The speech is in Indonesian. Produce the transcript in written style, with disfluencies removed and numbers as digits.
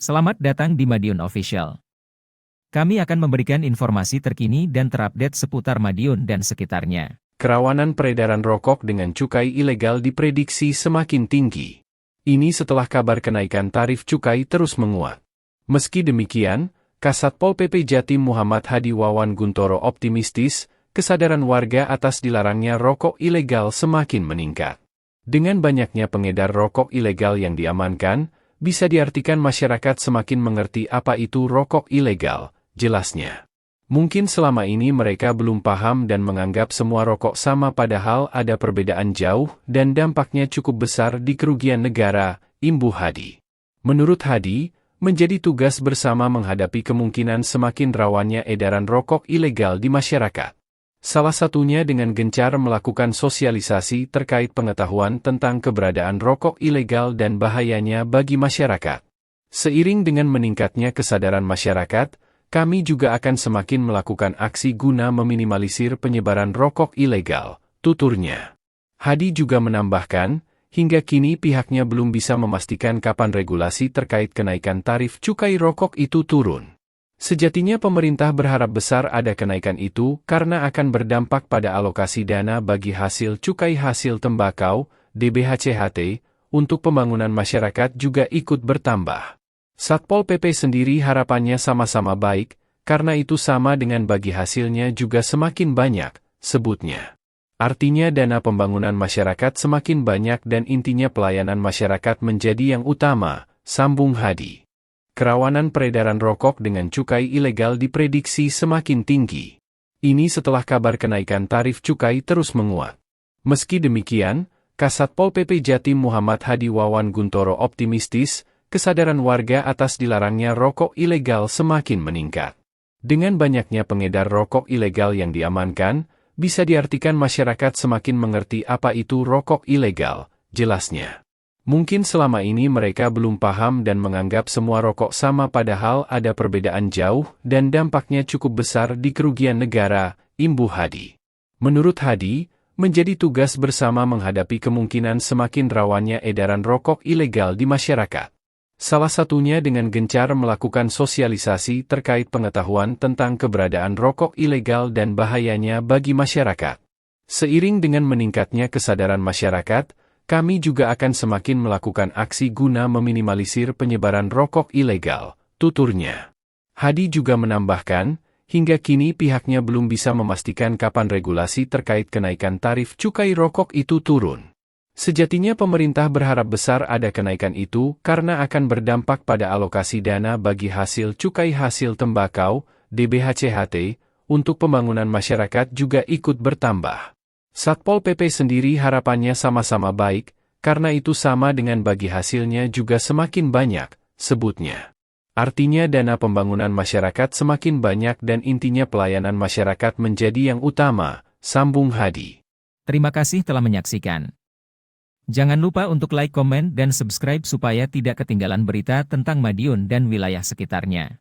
Selamat datang di Madiun Official. Kami akan memberikan informasi terkini dan terupdate seputar Madiun dan sekitarnya. Kerawanan peredaran rokok dengan cukai ilegal diprediksi semakin tinggi. Ini setelah kabar kenaikan tarif cukai terus menguat. Meski demikian, Kasatpol PP Jatim Muhammad Hadi Wawan Guntoro optimistis, kesadaran warga atas dilarangnya rokok ilegal semakin meningkat. Dengan banyaknya pengedar rokok ilegal yang diamankan, bisa diartikan masyarakat semakin mengerti apa itu rokok ilegal, jelasnya. Mungkin selama ini mereka belum paham dan menganggap semua rokok sama padahal ada perbedaan jauh dan dampaknya cukup besar di kerugian negara, imbuh Hadi. Menurut Hadi, menjadi tugas bersama menghadapi kemungkinan semakin rawannya edaran rokok ilegal di masyarakat. Salah satunya dengan gencar melakukan sosialisasi terkait pengetahuan tentang keberadaan rokok ilegal dan bahayanya bagi masyarakat. Seiring dengan meningkatnya kesadaran masyarakat, kami juga akan semakin melakukan aksi guna meminimalisir penyebaran rokok ilegal, tuturnya. Hadi juga menambahkan, hingga kini pihaknya belum bisa memastikan kapan regulasi terkait kenaikan tarif cukai rokok itu turun. Sejatinya pemerintah berharap besar ada kenaikan itu karena akan berdampak pada alokasi dana bagi hasil cukai hasil tembakau, DBHCHT, untuk pembangunan masyarakat juga ikut bertambah. Satpol PP sendiri harapannya sama-sama baik, karena itu sama dengan bagi hasilnya juga semakin banyak, sebutnya. Artinya dana pembangunan masyarakat semakin banyak dan intinya pelayanan masyarakat menjadi yang utama, sambung Hadi. Kerawanan peredaran rokok dengan cukai ilegal diprediksi semakin tinggi. Ini setelah kabar kenaikan tarif cukai terus menguat. Meski demikian, Kasatpol PP Jatim Muhammad Hadi Wawan Guntoro optimistis, kesadaran warga atas dilarangnya rokok ilegal semakin meningkat. Dengan banyaknya pengedar rokok ilegal yang diamankan, bisa diartikan masyarakat semakin mengerti apa itu rokok ilegal, jelasnya. Mungkin selama ini mereka belum paham dan menganggap semua rokok sama padahal ada perbedaan jauh dan dampaknya cukup besar di kerugian negara, imbuh Hadi. Menurut Hadi, menjadi tugas bersama menghadapi kemungkinan semakin rawannya edaran rokok ilegal di masyarakat. Salah satunya dengan gencar melakukan sosialisasi terkait pengetahuan tentang keberadaan rokok ilegal dan bahayanya bagi masyarakat. Seiring dengan meningkatnya kesadaran masyarakat, kami juga akan semakin melakukan aksi guna meminimalisir penyebaran rokok ilegal, tuturnya. Hadi juga menambahkan, hingga kini pihaknya belum bisa memastikan kapan regulasi terkait kenaikan tarif cukai rokok itu turun. Sejatinya pemerintah berharap besar ada kenaikan itu karena akan berdampak pada alokasi dana bagi hasil cukai hasil tembakau, DBHCHT, untuk pembangunan masyarakat juga ikut bertambah. Satpol PP sendiri harapannya sama-sama baik, karena itu sama dengan bagi hasilnya juga semakin banyak, sebutnya. Artinya dana pembangunan masyarakat semakin banyak dan intinya pelayanan masyarakat menjadi yang utama, sambung Hadi. Terima kasih telah menyaksikan. Jangan lupa untuk like, komen, dan subscribe supaya tidak ketinggalan berita tentang Madiun dan wilayah sekitarnya.